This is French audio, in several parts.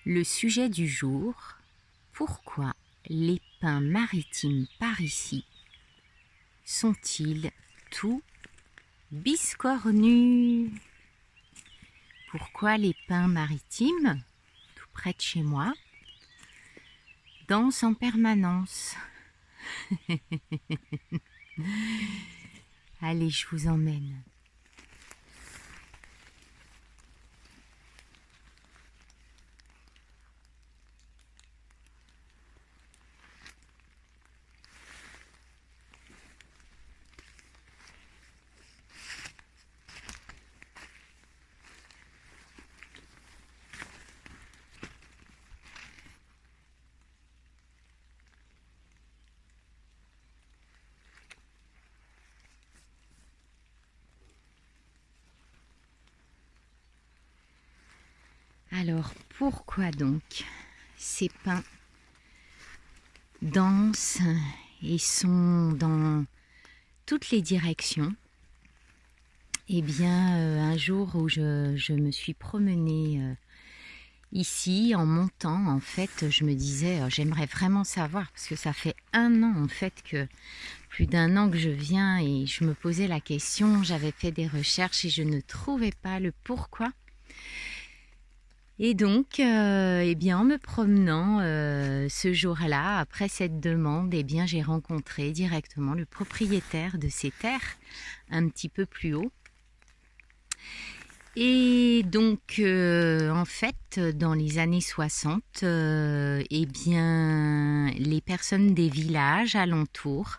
Le sujet du jour, pourquoi les pins maritimes par ici sont-ils tout biscornus? Pourquoi les pins maritimes, tout près de chez moi, dansent en permanence? Allez, je vous emmène. Alors, pourquoi donc ces pins dansent et sont dans toutes les directions? Eh bien, un jour où je me suis promenée ici, en montant, en fait, je me disais, j'aimerais vraiment savoir, parce que ça fait un an, en fait, plus d'un an que je viens, et je me posais la question, j'avais fait des recherches et je ne trouvais pas le pourquoi. Et donc, eh bien, en me promenant ce jour-là, après cette demande, eh bien, j'ai rencontré directement le propriétaire de ces terres, un petit peu plus haut. Et donc, en fait, dans les années 60, eh bien, les personnes des villages alentours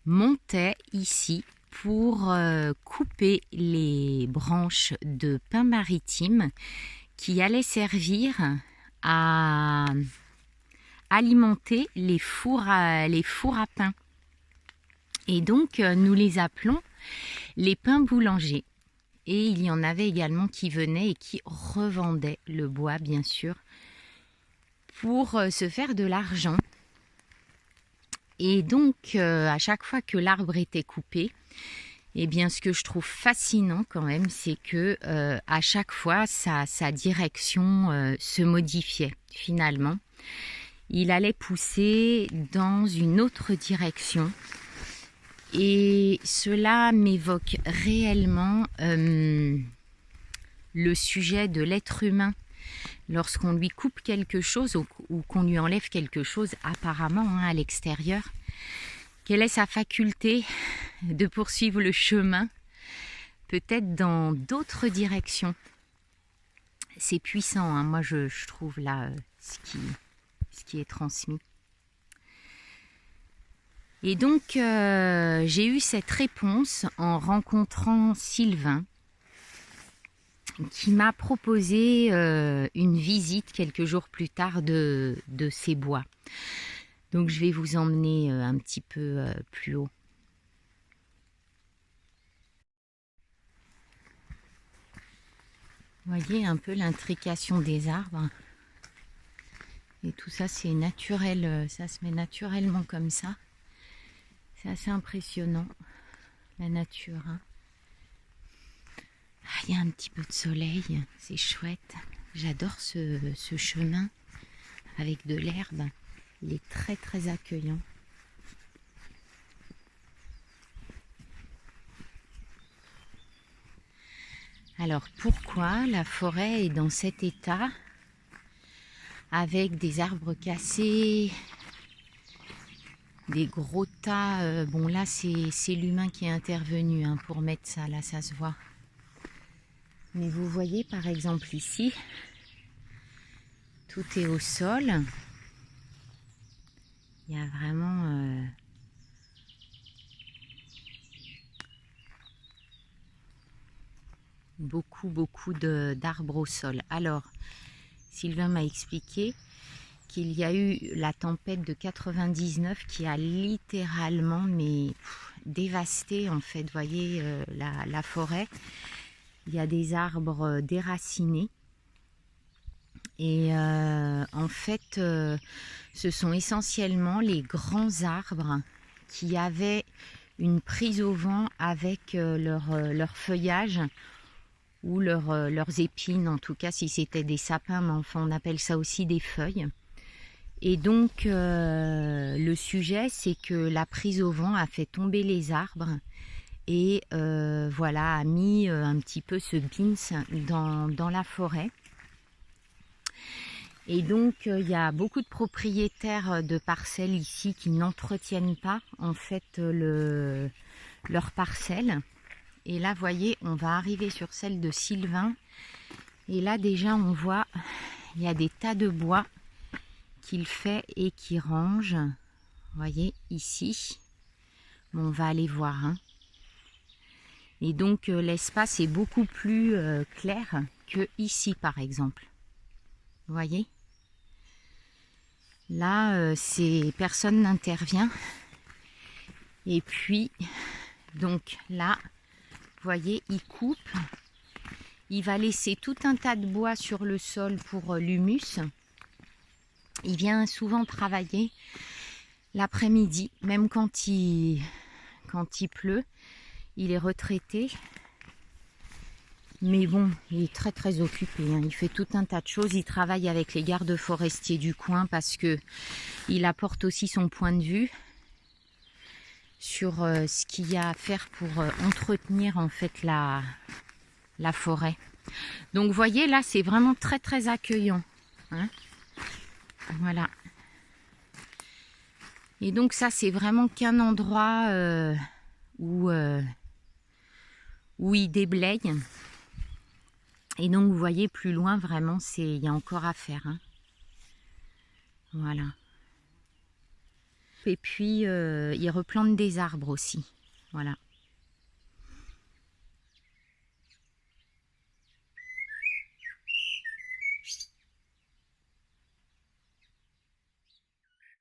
montaient ici pour couper les branches de pin maritime qui allaient servir à alimenter les fours à pain. Et donc, nous les appelons les pins boulangers. Et il y en avait également qui venaient et qui revendaient le bois, bien sûr, pour se faire de l'argent. Et donc, à chaque fois que l'arbre était coupé, eh bien, ce que je trouve fascinant quand même, c'est que à chaque fois, sa direction se modifiait finalement. Il allait pousser dans une autre direction. Et cela m'évoque réellement le sujet de l'être humain. Lorsqu'on lui coupe quelque chose ou qu'on lui enlève quelque chose apparemment à l'extérieur, quelle est sa faculté de poursuivre le chemin, peut-être dans d'autres directions? C'est puissant, hein. Moi je trouve là ce qui est transmis. Et donc, j'ai eu cette réponse en rencontrant Sylvain, qui m'a proposé une visite quelques jours plus tard de ces bois. Donc, je vais vous emmener un petit peu plus haut. Vous voyez un peu l'intrication des arbres. Et tout ça, c'est naturel, ça se met naturellement comme ça. C'est assez impressionnant, la nature. Hein. Ah, il y a un petit peu de soleil, c'est chouette. J'adore ce chemin avec de l'herbe. Il est très très accueillant. Alors pourquoi la forêt est dans cet état avec des arbres cassés, des gros tas, bon là c'est l'humain qui est intervenu hein, pour mettre ça, là ça se voit. Mais vous voyez par exemple ici, tout est au sol. Il y a vraiment beaucoup d'arbres au sol. Alors, Sylvain m'a expliqué qu'il y a eu la tempête de 99 qui a littéralement dévasté en fait, voyez la forêt. Il y a des arbres déracinés et en fait ce sont essentiellement les grands arbres qui avaient une prise au vent avec leur feuillage ou leurs épines, en tout cas si c'était des sapins, mais enfin on appelle ça aussi des feuilles. Et donc le sujet, c'est que la prise au vent a fait tomber les arbres et voilà, a mis un petit peu ce beans dans la forêt. Et donc il y a beaucoup de propriétaires de parcelles ici qui n'entretiennent pas en fait leurs parcelles. Et là, vous voyez, on va arriver sur celle de Sylvain. Et là déjà on voit, il y a des tas de bois qu'il fait et qui range. Vous voyez ici. Bon, on va aller voir. Hein. Et donc l'espace est beaucoup plus clair que ici par exemple. Vous voyez? Là, personne n'intervient. Et puis, donc là, vous voyez, il coupe. Il va laisser tout un tas de bois sur le sol pour l'humus. Il vient souvent travailler l'après-midi, même quand il pleut. Il est retraité. Mais bon, il est très très occupé. Hein. Il fait tout un tas de choses. Il travaille avec les gardes forestiers du coin parce que il apporte aussi son point de vue sur ce qu'il y a à faire pour entretenir en fait la forêt. Donc vous voyez là, c'est vraiment très très accueillant. Hein. Voilà. Et donc ça, c'est vraiment qu'un endroit où il déblaye. Et donc vous voyez plus loin, vraiment, il y a encore à faire. Hein. Voilà. Et puis il replante des arbres aussi. Voilà.